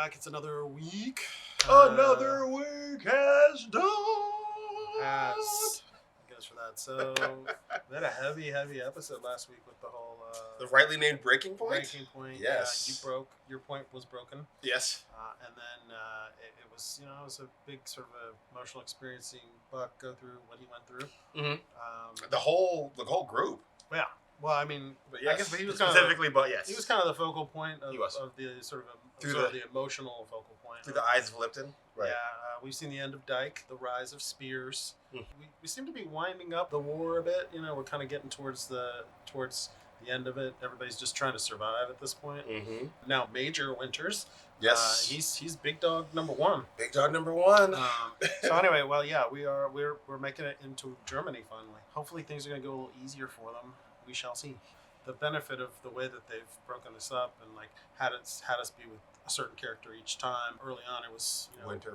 back. It's another week. Another week has done. I guess for that. So we had a heavy episode last week with the whole the rightly named breaking point. Breaking point. Yes. You broke. Your point was broken. Yes. And then it was, it was a big sort of emotional experience seeing Buck go through what he went through. Mm-hmm. The whole group. Yeah. Well, I mean, but yes, I guess he was specifically, but yes, he was kind of the focal point of the sort of the emotional focal point through the eyes of Lipton. Right. Yeah, we've seen the end of Dyke, the rise of Spears. We seem to be winding up the war a bit. We're kind of getting towards the end of it. Everybody's just trying to survive at this point. Mm-hmm. Now, Major Winters. Yes. He's big dog number one. Big dog number one. So anyway, well, yeah, we're making it into Germany finally. Hopefully, things are going to go a little easier for them. We shall see. The benefit of the way that they've broken this up and had us be with a certain character each time. Early on, it was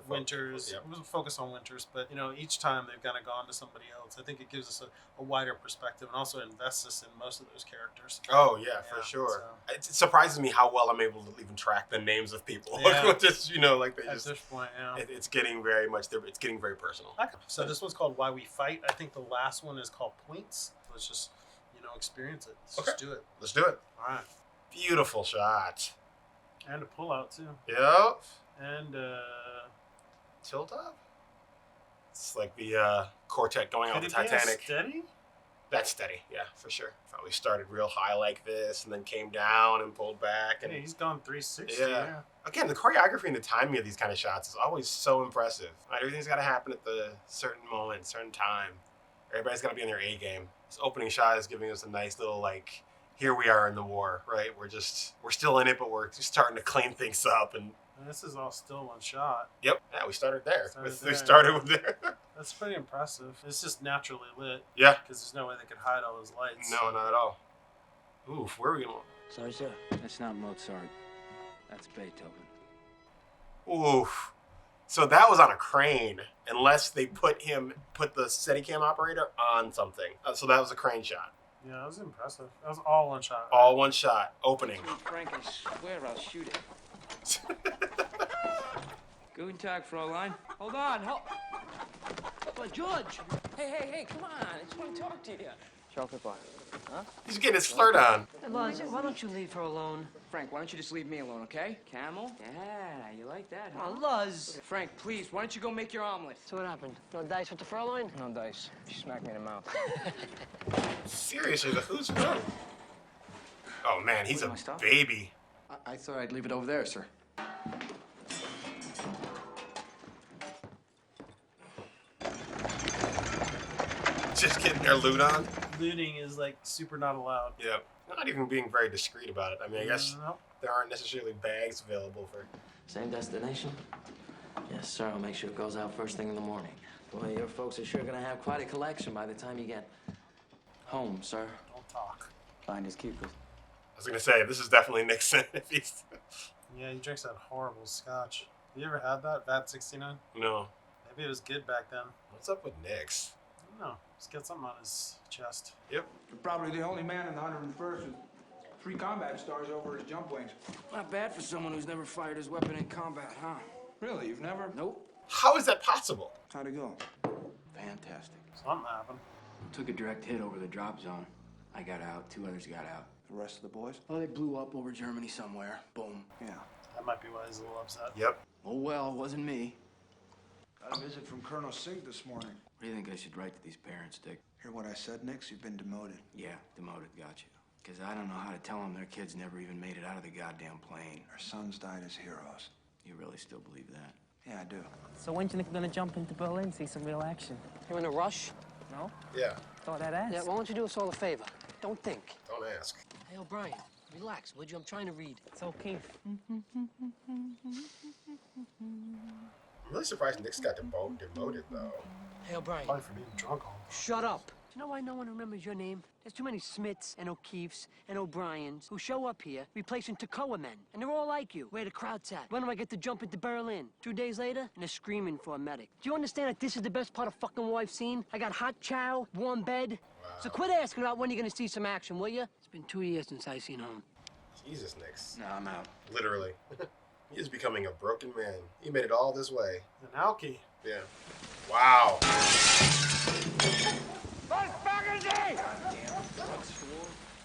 Winters. Yep. It was a focus on Winters, but each time they've kind of gone to somebody else. I think it gives us a wider perspective and also invests us in most of those characters. Oh yeah, for sure. So. It surprises me how well I'm able to even track the names of people. Yeah. Just at this point, it's getting very much. It's getting very personal. Okay. So this one's called Why We Fight. I think the last one is called Points. Let's just experience it. Let's do it. Let's do it. All right. Beautiful shot. And a pull out too. Yep. And tilt up. It's like the quartet going out the Titanic. Steady? That's steady, yeah, for sure. Probably started real high like this and then came down and pulled back. And he's gone 360. Yeah. Again, the choreography and the timing of these kind of shots is always so impressive. Everything's got to happen at the certain moment, certain time. Everybody's got to be in their A game. This opening shot is giving us a nice little here we are in the war, right? We're still in it, but we're just starting to clean things up. And this is all still one shot. Yep. Yeah, we started there. We started with there. That's pretty impressive. It's just naturally lit. Yeah. Because there's no way they could hide all those lights. No, not at all. Oof, where are we going? Sorry, sir. That's not Mozart. That's Beethoven. Oof. So that was on a crane, unless they put the Steadicam operator on something. So that was a crane shot. Yeah, that was impressive. That was all one shot. Right? All one shot. Opening. Frank, I swear I'll shoot it. Guten Tag, Fräulein. Hold on. But George. Hey, come on. I just want to talk to you. Chocolate bar. Huh? He's getting his flirt on. Hey, Luz, why don't you leave her alone? Frank, why don't you just leave me alone, okay? Camel? Yeah, you like that, huh? Oh, Luz. Frank, please, why don't you go make your omelet? So what happened? No dice with the Fräulein? No dice. She smacked me in the mouth. Seriously, the who's who? Oh, man, he's a baby. I thought I'd leave it over there, sir. Just getting their loot on. Looting is super not allowed. Yeah. Not even being very discreet about it. I mean, I guess there aren't necessarily bags available for... Same destination? Yes, sir. I'll make sure it goes out first thing in the morning. Boy, your folks are sure gonna have quite a collection by the time you get home, sir. Don't talk. Finders keepers. I was gonna say, this is definitely Nixon. If he's... Yeah, he drinks that horrible scotch. You ever had that? VAT 69? No. Maybe it was good back then. What's up with Nix? I don't know. He's got something on his chest. Yep. You're probably the only man in the 101st with 3 combat stars over his jump wings. Not bad for someone who's never fired his weapon in combat, huh? Really? You've never? Nope. How is that possible? How'd it go? Fantastic. Something happened. Took a direct hit over the drop zone. I got out. 2 others got out. The rest of the boys? Well, they blew up over Germany somewhere. Boom. Yeah. That might be why he's a little upset. Yep. Oh, well, it wasn't me. Got a visit from Colonel Sig this morning. What do you think I should write to these parents, Dick? Hear what I said, Nix? You've been demoted. Yeah, demoted, got you. Because I don't know how to tell them their kids never even made it out of the goddamn plane. Our sons died as heroes. You really still believe that? Yeah, I do. So when do you think you're gonna jump into Berlin, see some real action? You're in a rush? No? Yeah. Thought I'd ask. Yeah, why don't you do us all a favor? Don't think. Don't ask. Hey, O'Brien, relax, would you? I'm trying to read. It's O'Keefe. I'm really surprised Nix got demoted, though. Hey, O'Brien. Probably for being drunk all the Shut up. Do you know why no one remembers your name? There's too many Smiths and O'Keefes and O'Briens who show up here replacing Toccoa men. And they're all like you. Where the crowd's at. When do I get to jump into Berlin? 2 days later, and they're screaming for a medic. Do you understand that this is the best part of fucking war I've seen? I got hot chow, warm bed. Wow. So quit asking about when you're gonna see some action, will you? It's been 2 years since I seen home. Jesus, Nix. No, I'm out. Literally. He is becoming a broken man. He made it all this way. An alky. Yeah. Wow.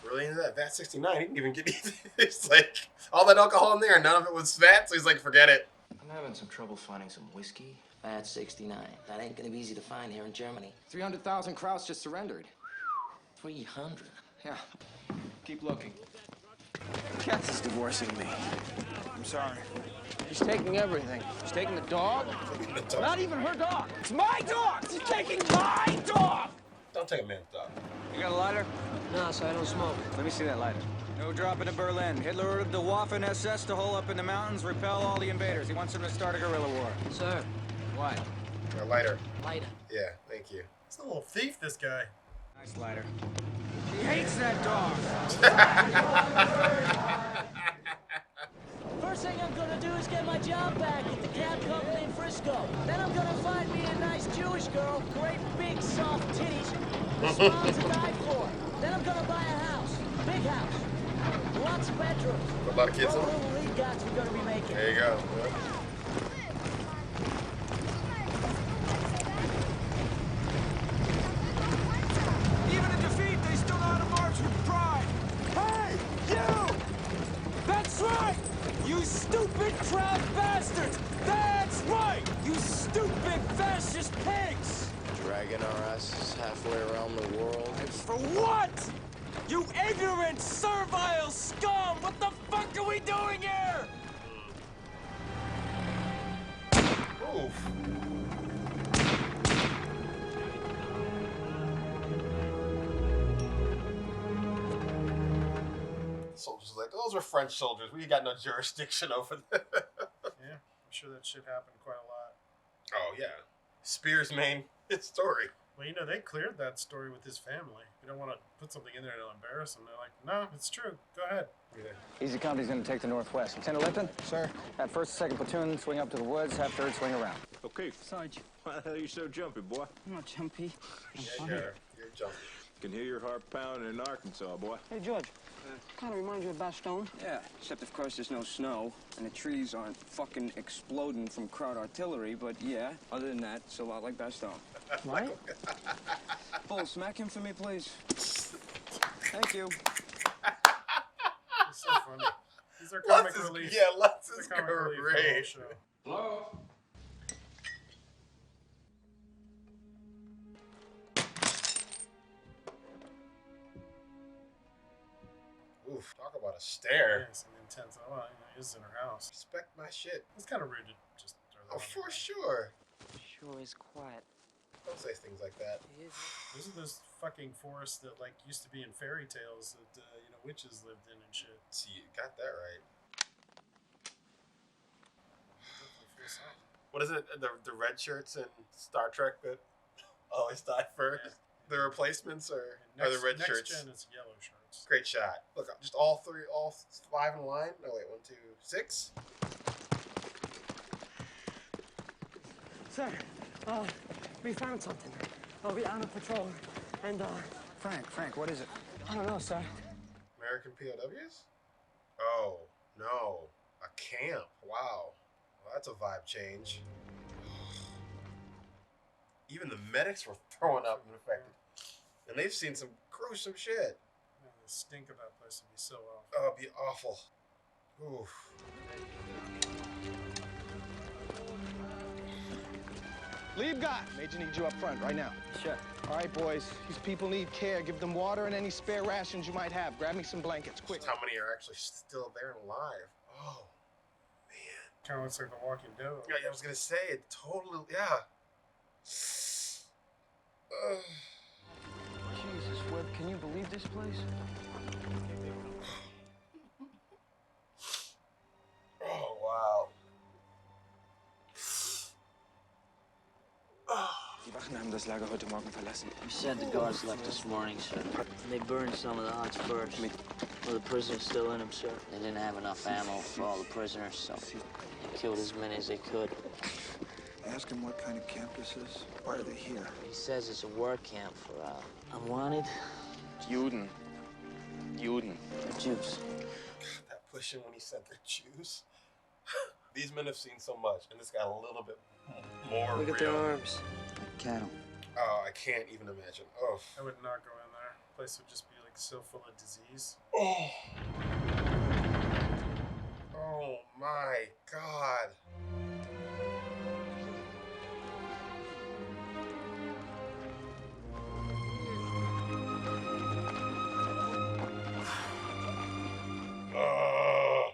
Really into that VAT 69. He didn't even get anything. It's like all that alcohol in there, none of it was fat, so he's like, forget it. I'm having some trouble finding some whiskey. At 69. That ain't gonna be easy to find here in Germany. 300,000 Krauts just surrendered. 300. Yeah. Keep looking. Katz is divorcing me. I'm sorry. She's taking everything. She's taking the dog. Not even her dog. It's my dog. She's taking my dog. Don't take a man's dog. You got a lighter? No, so I don't smoke. Let me see that lighter. No dropping to Berlin. Hitler ordered the Waffen SS to hole up in the mountains, repel all the invaders. He wants them to start a guerrilla war. Sir, Why? A lighter. lighter. Yeah, thank you. He's a little thief, this guy. Nice lighter. She hates that dog. First thing I'm gonna do is get my job back at the cab company in Frisco. Then I'm gonna find me a nice Jewish girl, great big soft titties, smile to die for. Then I'm gonna buy a house, big house, lots of bedrooms. A lot of kids in All them? the lead gods we're gonna be making. There you go. Yeah. Even in defeat, they still know how to march with pride. Hey, you! That's right! You stupid crowd bastards! That's right! You stupid fascist pigs! Dragging our asses halfway around the world. For what? You ignorant, servile scum! What the fuck are we doing here? Oof. Soldiers like, those were French soldiers. We got no jurisdiction over them. Yeah, I'm sure that shit happened quite a lot. Oh, yeah. Spears' main story. Well, you know, they cleared that story with his family. You don't want to put something in there to embarrass them. They're like, no, it's true. Go ahead. Yeah. Easy Company's gonna take the northwest. Lieutenant Lipton? Sir. Have first and second platoon swing up to the woods, have third swing around. Okay. Sarge, Why the hell are you so jumpy, boy? I'm not jumpy. Yeah, you're jumping. Can hear your heart pounding in Arkansas, boy. Hey, George. Kind of reminds you of Bastogne. Yeah, except of course there's no snow, and the trees aren't fucking exploding from crowd artillery, but yeah, other than that, it's a lot like Bastogne. Right? Bull, smack him for me, please. Thank you. It's so funny. These are comic Lutz is, relief. yeah, Lutz They're is comic relief for the whole great. show. Hello? Oof, talk about a stare. Yeah, some intense. Oh, well, you know, he's in her house. Respect my shit. It's kind of rude to just throw that Oh, on for her. sure. Sure is quiet. Don't say things like that. Those are those fucking forests that like used to be in fairy tales that you know, witches lived in and shit. See, you got that right. Definitely feel something. What is it? The red shirts in Star Trek that always die first? The replacements are the red next shirts? Gen is yellow shirts. Great shot. Look, just all five in line. No, wait, 1, 2, 6. Sir, we found something. We're on a patrol, and Frank, what is it? I don't know, sir. American POWs? Oh, no. A camp. Wow. Well, that's a vibe change. Even the medics were throwing up and affected. And they've seen some gruesome shit. Man, the stink of that place would be so awful. Oh, it'd be awful. Oof. Leave God. Major needs you up front right now. Sure. All right, boys. These people need care. Give them water and any spare rations you might have. Grab me some blankets, quick. Just how many are actually still there and alive? Oh, man. Kind of looks like The Walking Dead. Yeah, I was gonna say it. Totally. Yeah. Jesus, Webb, can you believe this place? Oh, wow. Die Wachen haben das Lager heute Morgen verlassen. You said the guards left this morning, sir. They burned some of the huts first. Well, the prisoners still in them, sir. They didn't have enough ammo for all the prisoners, so they killed as many as they could. Ask him what kind of camp this is. Why are they here? He says it's a work camp for unwanted Juden. Jews. That pushing when he said they're Jews. These men have seen so much, and this got a little bit more Look real. at their arms. Cattle. Oh, I can't even imagine. Oh. I would not go in there. The place would just be like so full of disease. Oh. Oh my God. Oh.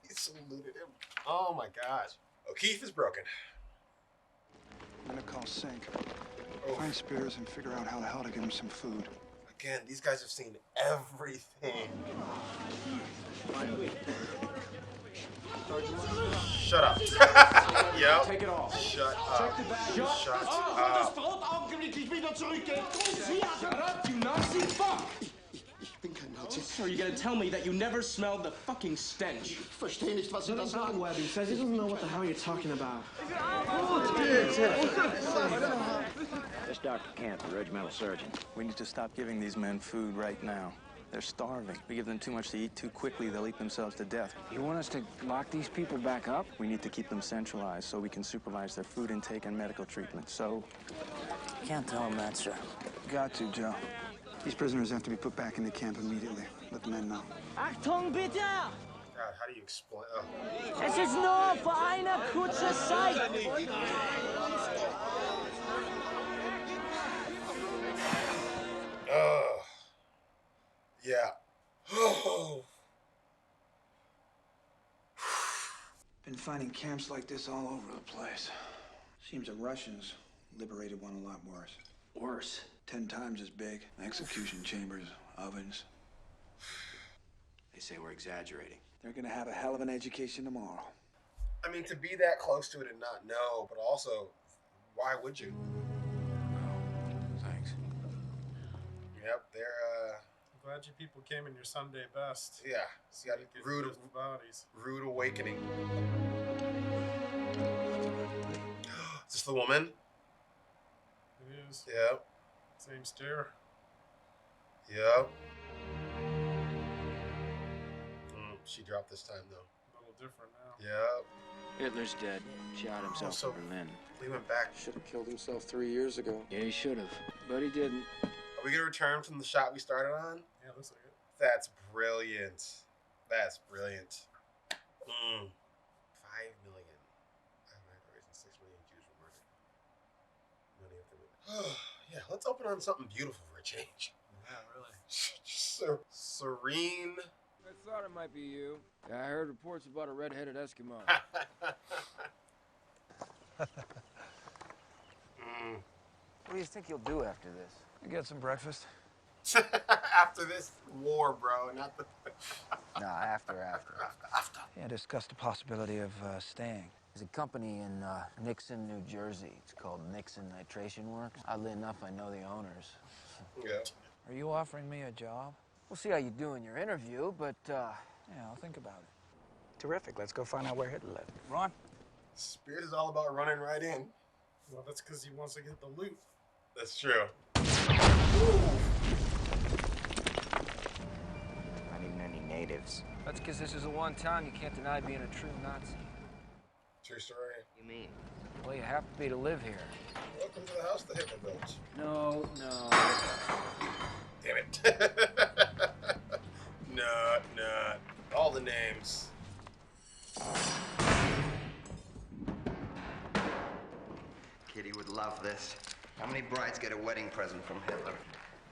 He saluted him. Oh my gosh. O'Keefe is broken. I'm gonna call Sink. Oh. Find Spears and figure out how the hell to give him some food. Again, these guys have seen everything. Shut up. Yep. Take it off. Shut up. Shut up. Shut up, you Nazi fuck! So you're gonna tell me that you never smelled the fucking stench? Webbing says he doesn't know what the hell you're talking about. This Dr. Kent, the regimental surgeon. We need to stop giving these men food right now. They're starving. We give them too much to eat too quickly, they'll eat themselves to death. You want us to lock these people back up? We need to keep them centralized so we can supervise their food intake and medical treatment. So, Can't tell him that, sir. Got to, Joe. These prisoners have to be put back into camp immediately. Let the men know. Achtung bitte! God, how do you explain? Oh. Es ist nur für eine kurze Zeit. Yeah. Oh. Been finding camps like this all over the place. Seems the Russians liberated one a lot worse. Worse. 10 times as big. Execution chambers, ovens. they say we're exaggerating. They're gonna have a hell of an education tomorrow. I mean, to be that close to it and not know, but also, why would you? Thanks. Yep, they're, I'm glad you people came in your Sunday best. yeah, it's got a rude awakening. Is this the woman? It is. Yep. Same stare. Yep. She dropped this time, though. A little different now. Yep. Hitler's dead. Shot himself so in Berlin. He went back. Should have killed himself 3 years ago. Yeah, he should have. But he didn't. Are we going to return from the shot we started on? Yeah, looks like it. That's brilliant. That's brilliant. 5 million. 6 million Jews were murdered. Many of them. Yeah, let's open on something beautiful for a change. Yeah, really. Just serene. I thought it might be you. Yeah, I heard reports about a red-headed Eskimo. What do you think you'll do after this? Get some breakfast. After this war, bro, not the. Nah, after. Yeah, discuss the possibility of staying. There's a company in Nixon, New Jersey. It's called Nixon Nitration Works. Oddly enough, I know the owners. Yeah. Are you offering me a job? We'll see how you do in your interview, but, Yeah, I'll think about it. Terrific. Let's go find out where Hitler lived. Ron? Spirit is all about running right in. Well, that's because he wants to get the loot. That's true. Not even any natives. That's because this is the one town you can't deny being a true Nazi. True story. you mean? Well, you have to be to live here. Welcome to the house the Hitler built. No. Damn it. Nah. All the names. Kitty would love this. How many brides get a wedding present from Hitler?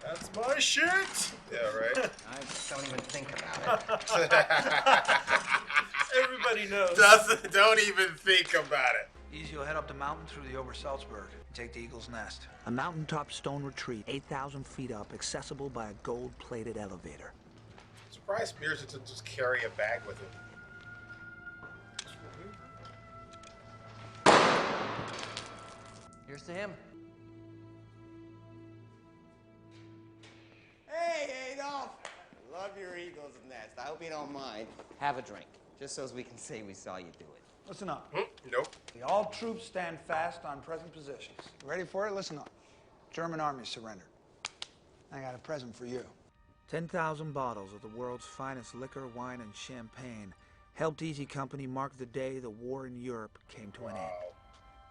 That's my shit! Yeah, right? I don't even think about it. Everybody knows. Don't even think about it. Easy, you'll head up the mountain through the Obersalzberg and take the Eagle's Nest. A mountaintop stone retreat, 8,000 feet up, accessible by a gold-plated elevator. Surprised Spears to just carry a bag with him. Here's to him. Hey, Adolf! Love your Eagle's Nest. I hope you don't mind. Have a drink, just so as we can say we saw you do it. Listen up. Nope. All troops stand fast on present positions. Ready for it? Listen up. German army surrendered. I got a present for you. 10,000 bottles of the world's finest liquor, wine, and champagne, helped Easy Company mark the day the war in Europe came to an end.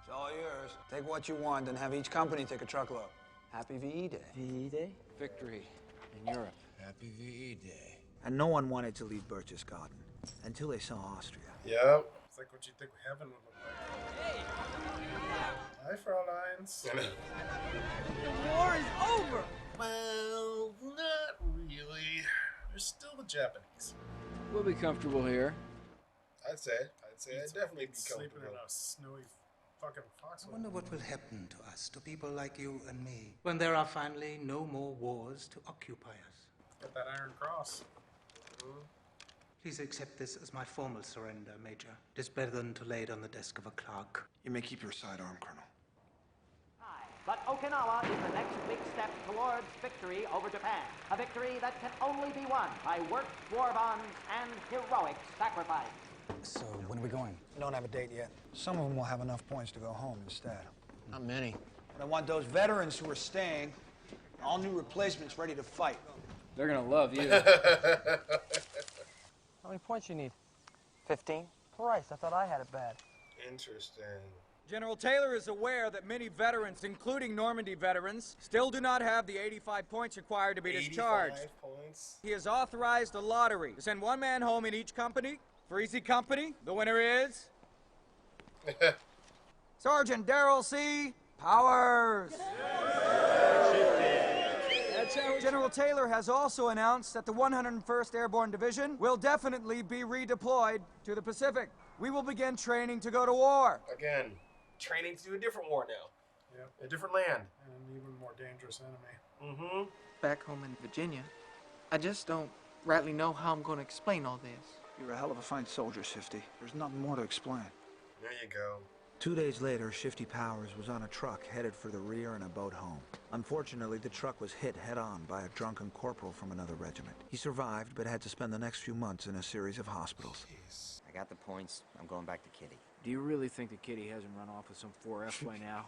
It's all yours. Take what you want and have each company take a truckload. Happy VE Day. VE Day? Victory in Europe. Happy VE Day. And no one wanted to leave Berchtesgaden until they saw Austria. Yep. It's like what you think heaven would look like. Hey! Hi, Fräuleins. The war is over! Well, not really. There's still the Japanese. We'll be comfortable here. I'd say I'd definitely be Sleeping comfortable. in a snowy fucking foxhole. I wonder what will happen to us, to people like you and me, when there are finally no more wars to occupy us. Got that Iron Cross. Please accept this as my formal surrender, Major. It is better than to lay it on the desk of a clerk. You may keep your sidearm, Colonel. But Okinawa is the next big step towards victory over Japan. A victory that can only be won by work, war bonds, and heroic sacrifice. So, when are we going? We don't have a date yet. Some of them will have enough points to go home instead. Not many. But I want those veterans who are staying, all new replacements ready to fight. They're gonna love you. How many points you need? 15? Christ, I thought I had it bad. Interesting. General Taylor is aware that many veterans, including Normandy veterans, still do not have the 85 points required to be discharged. 85 points? He has authorized a lottery to send one man home in each company. For Easy Company, the winner is... Sergeant Darrell C. Powers. General Taylor has also announced that the 101st Airborne Division will definitely be redeployed to the Pacific. We will begin training to go to war. Again, training to do a different war now. Yeah. A different land. And an even more dangerous enemy. Mm-hmm. Back home in Virginia, I just don't rightly know how I'm going to explain all this. You're a hell of a fine soldier, Shifty. There's nothing more to explain. There you go. 2 days later, Shifty Powers was on a truck headed for the rear and a boat home. Unfortunately, the truck was hit head-on by a drunken corporal from another regiment. He survived, but had to spend the next few months in a series of hospitals. Jeez. I got the points. I'm going back to Kitty. Do you really think that Kitty hasn't run off with some 4F by now?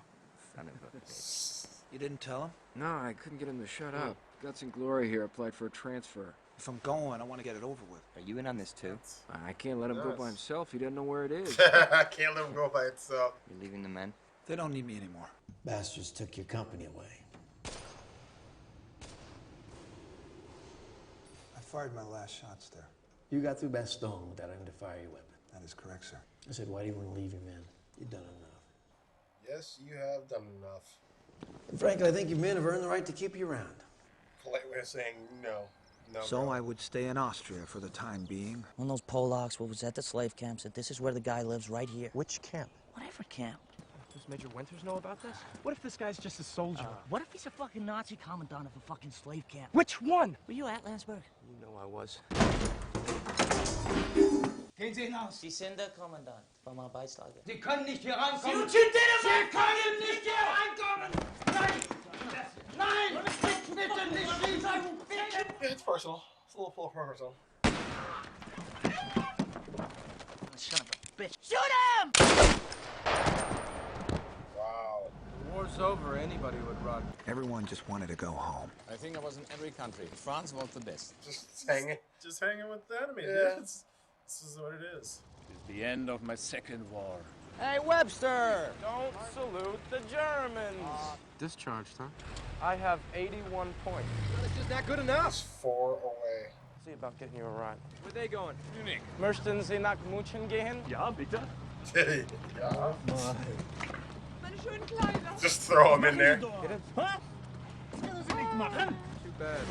Son of a bitch. You didn't tell him? No, I couldn't get him to shut up. Guts and Glory here applied for a transfer. If I'm going, I want to get it over with. Are you in on this too? I can't let him go by himself. He doesn't know where it is. I can't let him go by itself. You're leaving the men? They don't need me anymore. Bastards took your company away. I fired my last shots there. You got through Bastogne without having to fire your weapon. That is correct, sir. I said, why do you want to leave your men? You've done enough. Yes, you have done enough. And frankly, I think your men have earned the right to keep you around. Polite way of saying no. No, So no. I would stay in Austria for the time being. One of those Polacks was at the slave camp said this is where the guy lives right here. Which camp? Whatever camp. Does Major Winters know about this? What if this guy's just a soldier? What if he's a fucking Nazi commandant of a fucking slave camp? Which one? Were you at Landsberg? You know I was. Gehen Sie hinaus. Sie sind der Kommandant von meiner Beistage. Sie können nicht hier reinkommen. Sie können nicht hier reinkommen. Nein! Nein! Bitte nicht schießen! Yeah, it's personal. It's a little personal. Son of a bitch. Shoot him! Wow. The war's over. Anybody would run. Everyone just wanted to go home. I think I was in every country. France was the best. Just hanging. Just hanging with the enemy. Yeah. Dude. This is what it is. It's the end of my second war. Hey, Webster! Don't salute the Germans! Discharged, huh? I have 81 points. That's just not good enough. It's 4 away. See about getting you a ride. Where they going? Munich. Möchten Sie nach München gehen? Ja, bitte. Yeah. Meine schönen Kleider. Just throw him in there. Get it? Was? Das können Sie nicht machen. Too bad.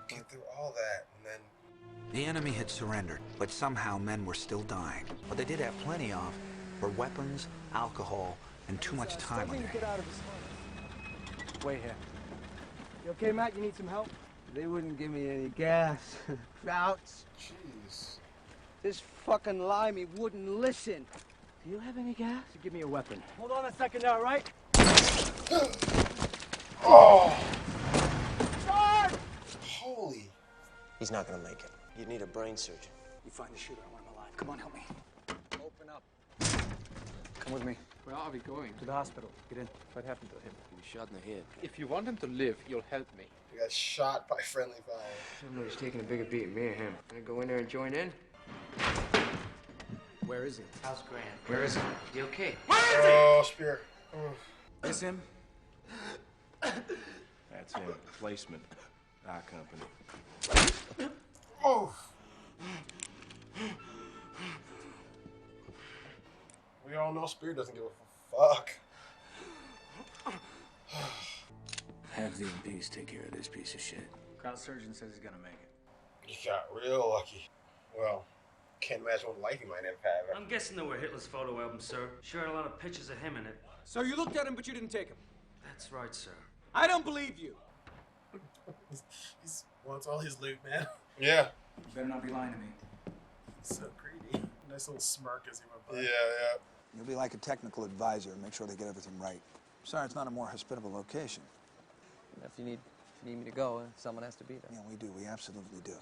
Get through all that, and then The enemy had surrendered, but somehow men were still dying. What they did have plenty of were weapons, alcohol, and too much time on their hands. Get out of this. Wait here. You okay, Matt? You need some help? They wouldn't give me any gas. Krauts. Jeez. This fucking limey wouldn't listen. Do you have any gas? Give me a weapon. Hold on a second now, right? Oh! Holy. He's not gonna make it. You need a brain surgeon. You find the shooter, I want him alive. Come on, help me. Open up. Come with me. Where are we going? To the hospital. Get in. What happened to him? He was shot in the head. If you want him to live, you'll help me. He got shot by friendly fire. Somebody's taking a bigger beat than me and him. Gonna go in there and join in? Where is he? How's Grant? Where is he? Is he okay? Oh, spear. Is him? That's him. Placement. Our company. Oh. We all know Spear doesn't give a fuck. Have the MPs take care of this piece of shit. Crowd surgeon says he's gonna make it. He got real lucky. Well, can't imagine what life he might have had. I'm guessing they were Hitler's photo albums, sir. Sure had a lot of pictures of him in it. So you looked at him, but you didn't take him? That's right, sir. I don't believe you. He wants all his loot, man. Yeah. You better not be lying to me. So greedy. Nice little smirk as he went by. Yeah. You'll be like a technical advisor and make sure they get everything right. Sorry, it's not a more hospitable location. If you need me to go, someone has to be there. Yeah, we do. We absolutely do.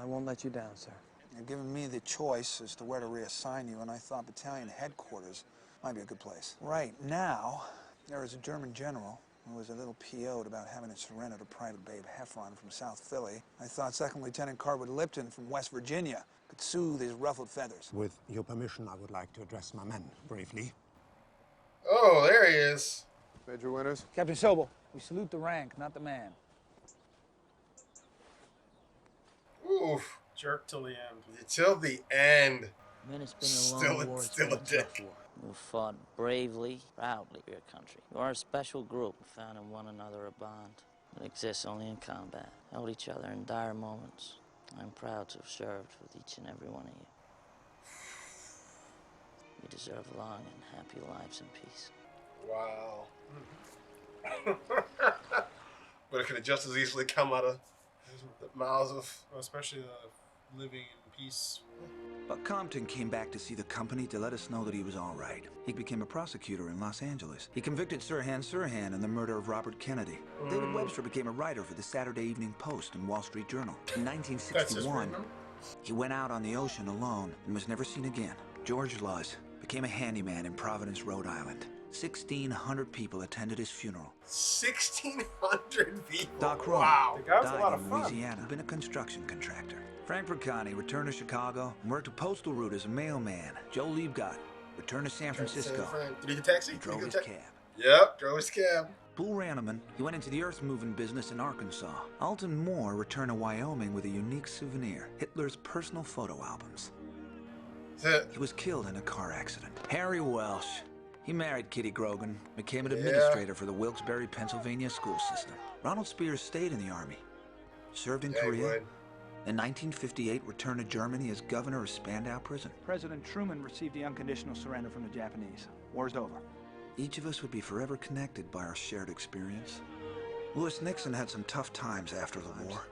I won't let you down, sir. You've given me the choice as to where to reassign you, and I thought battalion headquarters might be a good place. Right now, there is a German general who was a little PO'd about having it surrendered to Private Babe Heffron from South Philly. I thought Second Lieutenant Carwood Lipton from West Virginia could soothe his ruffled feathers. With your permission, I would like to address my men briefly. Oh, there he is. Major Winters. Captain Sobel, we salute the rank, not the man. Oof. Jerk till the end. Till the end. Man, it's been a long war. Still a dick. You fought bravely, proudly for your country. You are a special group who found in one another a bond that exists only in combat. Held each other in dire moments. I'm proud to have served with each and every one of you. You deserve long and happy lives in peace. Wow. But it could have just as easily come out of the mouths of... Especially the living in peace. But Compton came back to see the company to let us know that he was all right. He became a prosecutor in Los Angeles. He convicted Sirhan in the murder of Robert Kennedy. David Webster became a writer for the Saturday Evening Post and Wall Street Journal. In 1961, he went out on the ocean alone and was never seen again. George Luz became a handyman in Providence, Rhode Island. 1,600 people attended his funeral. 1,600 people? Doc Rowe Wow. died in Louisiana, been a construction contractor. Frankfurt Connie returned to Chicago and worked a postal route as a mailman. Joe Liebgott returned to San Francisco. Did he get a taxi? He drove his cab. Yep, drove his cab. Paul Ranneman, he went into the earth-moving business in Arkansas. Alton Moore returned to Wyoming with a unique souvenir, Hitler's personal photo albums. He was killed in a car accident. Harry Welsh, he married Kitty Grogan, became an administrator for the Wilkes-Barre, Pennsylvania school system. Ronald Spears stayed in the Army, served in Korea. In 1958, returned to Germany as governor of Spandau Prison. President Truman received the unconditional surrender from the Japanese. War's over. Each of us would be forever connected by our shared experience. Lewis Nixon had some tough times after the war.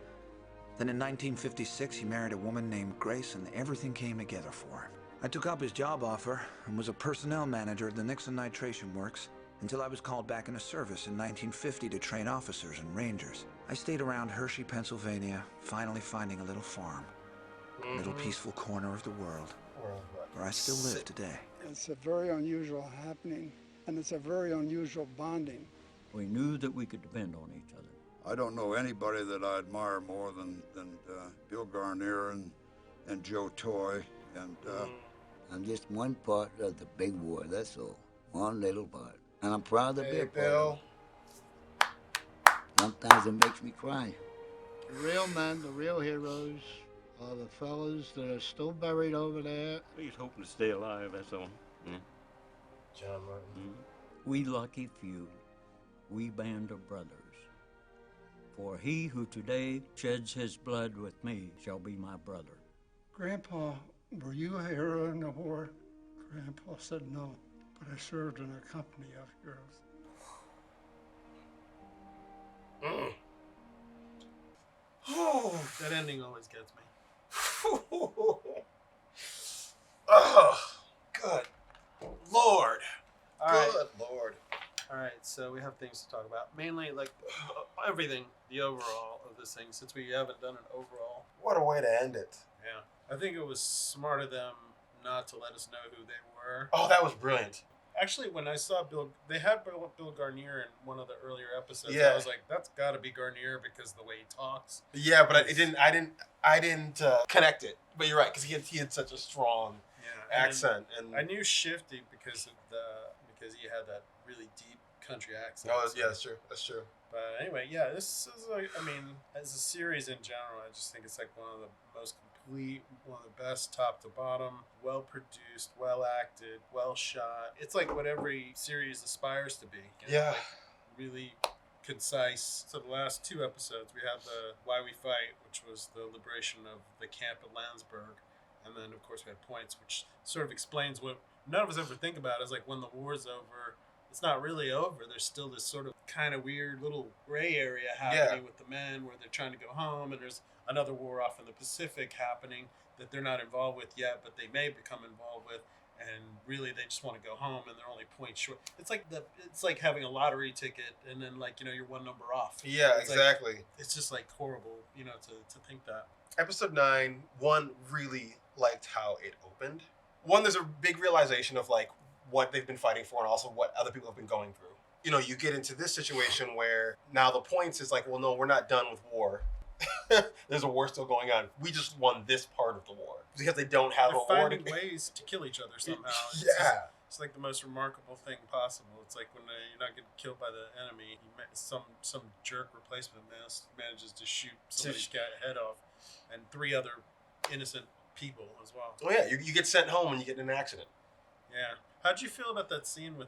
Then in 1956, he married a woman named Grace, and everything came together for him. I took up his job offer and was a personnel manager at the Nixon Nitration Works until I was called back into service in 1950 to train officers and rangers. I stayed around Hershey, Pennsylvania, finally finding a little farm, a little peaceful corner of the world, where I still live today. It's a very unusual happening, and it's a very unusual bonding. We knew that we could depend on each other. I don't know anybody that I admire more than Bill Garnier and Joe Toy. And I'm just one part of the big war, that's all. One little part. And I'm proud to be a part of it. Sometimes it makes me cry. The real men, the real heroes, are the fellas that are still buried over there. We're just hoping to stay alive, that's all. Yeah. John Martin. We lucky few, we band of brothers. For he who today sheds his blood with me shall be my brother. Grandpa, were you a hero in the war? Grandpa said no, but I served in a company of heroes. That ending always gets me. Oh, good Lord. Good Lord. All right, so we have things to talk about. Mainly, like, everything, the overall of this thing, since we haven't done an overall. What a way to end it. Yeah. I think it was smart of them not to let us know who they were. Oh, that was brilliant. Actually, when I saw they had Bill Garnier in one of the earlier episodes. Yeah. I was like, that's got to be Garnier because the way he talks. Yeah, but I didn't connect it. But you're right, because he had such a strong accent, and I knew Shifty because he had that really deep country accent. Oh, yeah, that's true. That's true. But anyway, yeah, this is like, I mean, as a series in general, I just think it's like one of the most complete, one of the best top to bottom, well produced, well acted, well shot. It's like what every series aspires to be. You know, Yeah. like really concise. So the last 2 episodes, we had the Why We Fight, which was the liberation of the camp at Landsberg. And then, of course, we had Points, which sort of explains what none of us ever think about is like when the war's over, it's not really over. There's still this sort of kind of weird little gray area happening with the men where they're trying to go home, and there's another war off in the Pacific happening that they're not involved with yet, but they may become involved with, and really they just want to go home, and they're only points short. It's like having a lottery ticket, and then like, you know, you're one number off. Yeah, it's exactly. Like, it's just like horrible, you know, to think that. Episode 9, one really liked how it opened. One, there's a big realization of like what they've been fighting for, and also what other people have been going through. You know, you get into this situation where now the Points is like, well, no, we're not done with war. There's a war still going on. We just won this part of the war because they don't have They're a war. finding ways to kill each other somehow. It's like the most remarkable thing possible. It's like when you're not getting killed by the enemy, some jerk replacement manages to shoot somebody's head off, and 3 other innocent people as well. Oh yeah, you get sent home when you get in an accident. Yeah. How'd you feel about that scene with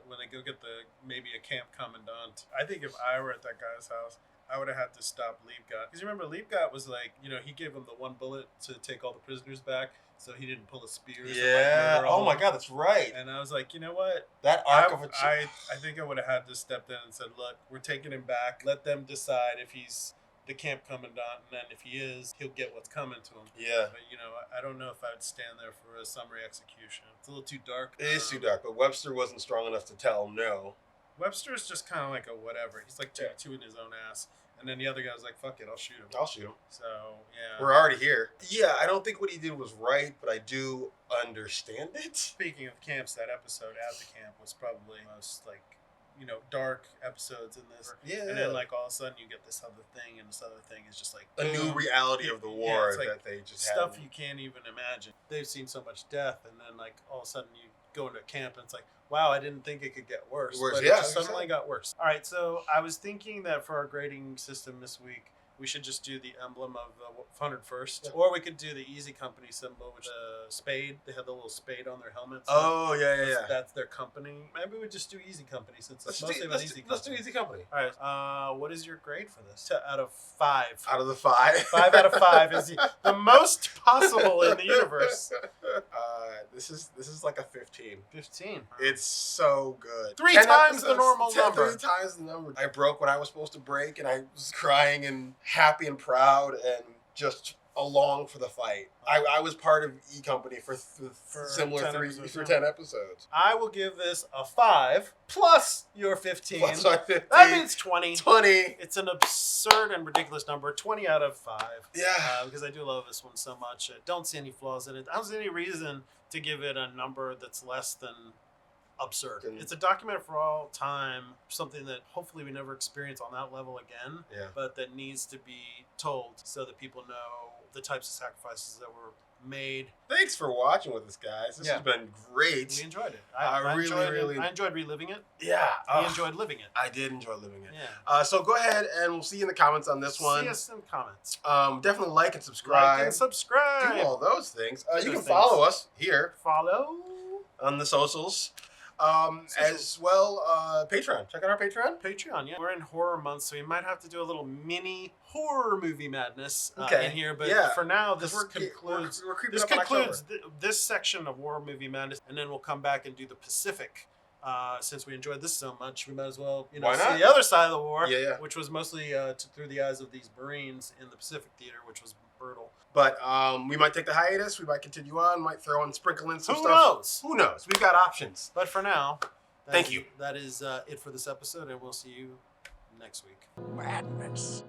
when they go get maybe a camp commandant? I think if I were at that guy's house, I would have had to stop Liebgott. Because you remember, Liebgott was like, you know, he gave him the 1 bullet to take all the prisoners back, so he didn't pull a spear. Yeah. Oh my God, that's right. And I was like, you know what? That arc of a I think I would have had to step in and said, look, we're taking him back. Let them decide if he's the camp commandant, and then if he is, he'll get what's coming to him. Yeah. But, you know, I don't know if I'd stand there for a summary execution. It's a little too dark. It is too dark, but Webster wasn't strong enough to tell him no. Webster's just kind of like a whatever. He's like tooting his own ass. And then the other guy's like, fuck it, I'll shoot him. So, yeah. We're already here. Yeah, I don't think what he did was right, but I do understand it. Speaking of camps, that episode at the camp was probably the most, like, you know, dark episodes in this. Yeah. And then, like, all of a sudden you get this other thing, and this other thing is just like... A new reality of the war it's like that they just stuff had. you can't even imagine. They've seen so much death, and then, like, all of a sudden you go into a camp, and it's like, wow, I didn't think it could get worse. But it just suddenly got worse. All right, so I was thinking that for our grading system this week, we should just do the emblem of the 101st. Or we could do the Easy Company symbol, which is a spade. They have the little spade on their helmets. Oh, yeah. That's their company. Maybe we just do Easy Company since it's mostly about Easy Company. Let's do Easy Company. All right. What is your grade for this? Out of 5. Out of the 5? 5 out of 5 is the most possible in the universe. This is like a 15. 15. It's so good. 3 times the normal number. 3 times the number. I broke what I was supposed to break, and I was crying and happy and proud and just along for the fight. I was part of E Company for similar 10 episodes. I will give this a 5 plus your 15. Plus my 15. That means 20. 20. It's an absurd and ridiculous number. 20 out of 5. Yeah. Because I do love this one so much. I don't see any flaws in it. I don't see any reason to give it a number that's less than absurd. It's a document for all time, something that hopefully we never experience on that level again, but that needs to be told so that people know the types of sacrifices that were made. Thanks for watching with us, guys. This has been great. We enjoyed it. I really enjoyed reliving it. Yeah. We enjoyed living it. I did enjoy living it. Yeah. So go ahead and we'll see you in the comments on this one. See us in the comments. Definitely like and subscribe. Do all those things. You can follow us here. Follow on the socials. As well, Patreon. Check out our Patreon. Patreon, yeah. We're in horror month, so we might have to do a little mini horror movie madness in here. But for now, this concludes. This concludes this section of horror movie madness, and then we'll come back and do the Pacific. Since we enjoyed this so much, we might as well, see the other side of the war, which was mostly through the eyes of these Marines in the Pacific Theater, which was brutal. But we might take the hiatus. We might continue on. Might throw in, sprinkle in some Who stuff. knows? Who knows? We've got options. But for now, thank you. That is it for this episode, and we'll see you next week. Madness.